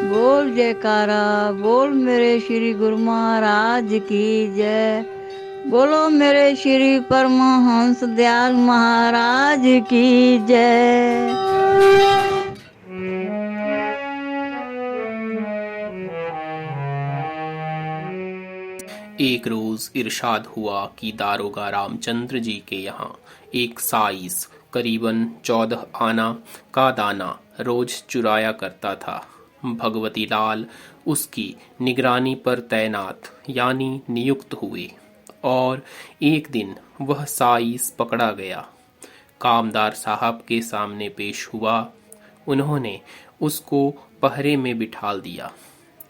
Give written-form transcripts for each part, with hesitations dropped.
बोल जयकारा, बोल मेरे श्री गुरु महाराज की जय। बोलो मेरे श्री परमहंस दयाल महाराज की जय। एक रोज इरशाद हुआ कि दारोगा रामचंद्र जी के यहाँ एक साइस करीबन 14 आना का दाना रोज चुराया करता था। भगवती लाल उसकी निगरानी पर तैनात यानी नियुक्त हुए और एक दिन वह साइस पकड़ा गया। कामदार साहब के सामने पेश हुआ। उन्होंने उसको पहरे में बिठाल दिया।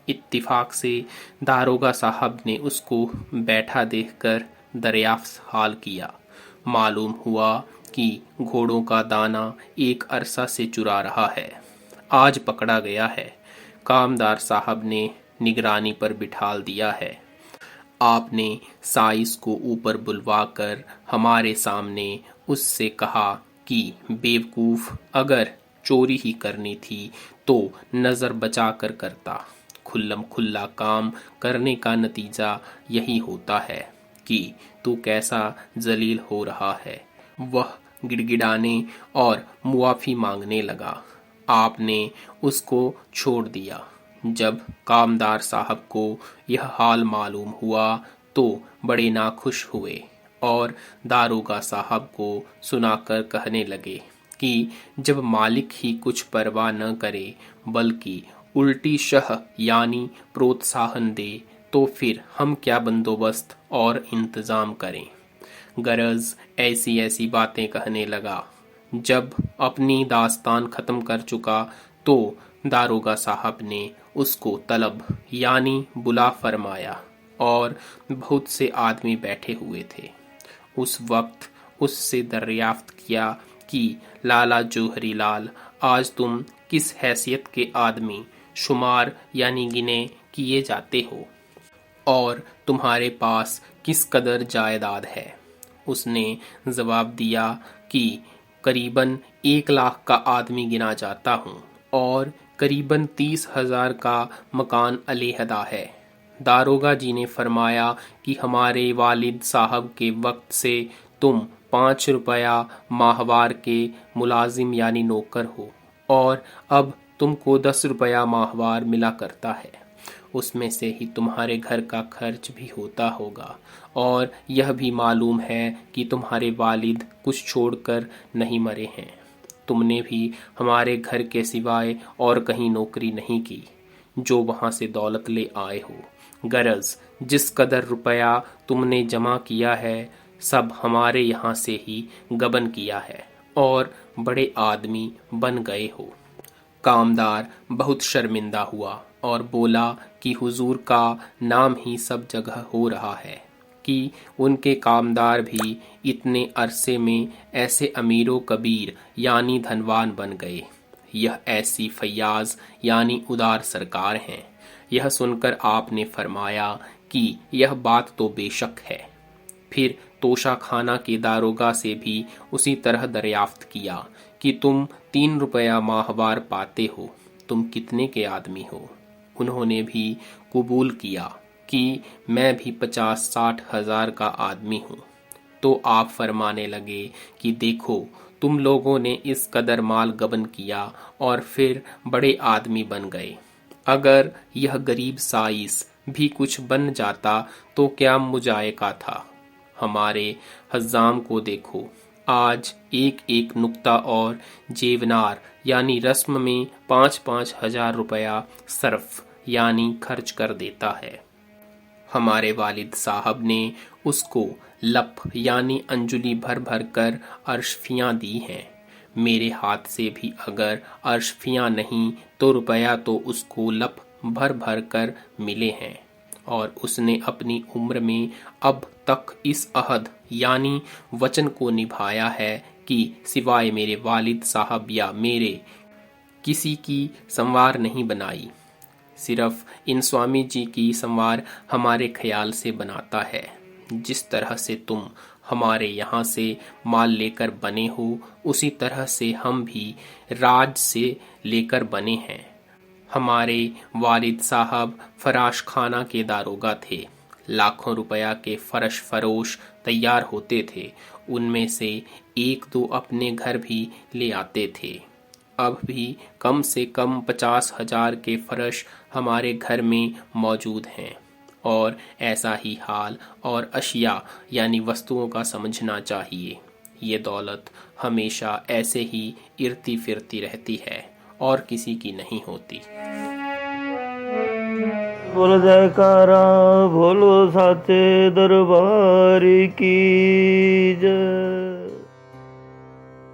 इत्तिफाक से दारोगा साहब ने उसको बैठा देखकर दरियाफ्त हाल किया। मालूम हुआ कि घोड़ों का दाना एक अरसा से चुरा रहा है। आज पकड़ा गया है। कामदार साहब ने निगरानी पर बिठाल दिया है। आपने साइस को ऊपर बुलवाकर हमारे सामने उससे कहा कि बेवकूफ, अगर चोरी ही करनी थी तो नजर बचा कर करता। खुल्लम खुल्ला काम करने का नतीजा यही होता है कि तू कैसा जलील हो रहा है। वह गिड़गिड़ाने और मुआफी मांगने लगा। आपने उसको छोड़ दिया। जब कामदार साहब को यह हाल मालूम हुआ तो बड़े नाखुश हुए और दारोगा साहब को सुनाकर कहने लगे कि जब मालिक ही कुछ परवाह न करे बल्कि उल्टी शह यानी प्रोत्साहन दे तो फिर हम क्या बंदोबस्त और इंतजाम करें। गरज ऐसी ऐसी बातें कहने लगा। जब अपनी दास्तान खत्म कर चुका तो दारोगा साहब ने उसको तलब यानी बुला फरमाया और बहुत से आदमी बैठे हुए थे। उस वक्त उससे दरियाफ्त किया कि लाला जौहरी लाल, आज तुम किस हैसियत के आदमी शुमार यानी गिने किए जाते हो और तुम्हारे पास किस कदर जायदाद है। उसने जवाब दिया कि करीबन 1 लाख का आदमी गिना जाता हूँ और करीबन 30,000 का मकान अलहदा है। दारोगा जी ने फरमाया कि हमारे वालिद साहब के वक्त से तुम 5 रुपया माहवार के मुलाजिम यानी नौकर हो और अब तुमको 10 रुपया माहवार मिला करता है। उसमें से ही तुम्हारे घर का खर्च भी होता होगा और यह भी मालूम है कि तुम्हारे वालिद कुछ छोड़कर नहीं मरे हैं। तुमने भी हमारे घर के सिवाय और कहीं नौकरी नहीं की जो वहां से दौलत ले आए हो। गरज जिस कदर रुपया तुमने जमा किया है सब हमारे यहाँ से ही गबन किया है और बड़े आदमी बन गए हो। कामदार बहुत शर्मिंदा हुआ और बोला कि हुजूर का नाम ही सब जगह हो रहा है कि उनके कामदार भी इतने अरसे में ऐसे अमीरो कबीर यानी धनवान बन गए। यह ऐसी फैयाज यानी उदार सरकार हैं। यह सुनकर आपने फरमाया कि यह बात तो बेशक है। फिर तोशा खाना के दारोगा से भी उसी तरह दरियाफ्त किया कि तुम 3 रुपया माहवार पाते हो, तुम कितने के आदमी हो। उन्होंने भी कबूल किया कि मैं भी 50-60 हजार का आदमी हूँ। तो आप फरमाने लगे कि देखो, तुम लोगों ने इस कदर माल गबन किया और फिर बड़े आदमी बन गए। अगर यह गरीब साइस भी कुछ बन जाता तो क्या मुजायका था। हमारे हज्जाम को देखो, आज एक एक नुक्ता और जेवनार यानी रस्म में 5-5 हजार रुपया सर्फ यानी खर्च कर देता है। हमारे वालिद साहब ने उसको लप यानी अंजुली भर भर कर अर्शफियाँ दी हैं। मेरे हाथ से भी अगर अर्शफियाँ नहीं तो रुपया तो उसको लप भर भर कर मिले हैं और उसने अपनी उम्र में अब तक इस अहद यानी वचन को निभाया है कि सिवाय मेरे वालिद साहब या मेरे किसी की संवार नहीं बनाई। सिर्फ इन स्वामी जी की संवार हमारे ख्याल से बनाता है। जिस तरह से तुम हमारे यहाँ से माल लेकर बने हो, उसी तरह से हम भी राज से लेकर बने हैं। हमारे वालिद साहब फराश खाना के दारोगा थे। लाखों रुपया के फरश फरोश तैयार होते थे, उनमें से एक दो अपने घर भी ले आते थे। अब भी कम से कम 50,000 के फरश हमारे घर में मौजूद हैं, और ऐसा ही हाल और अशिया यानी वस्तुओं का समझना चाहिए। ये दौलत हमेशा ऐसे ही इरती फिरती रहती है और किसी की नहीं होती। बोल जयकारा भोलो साचे दरबार की जय।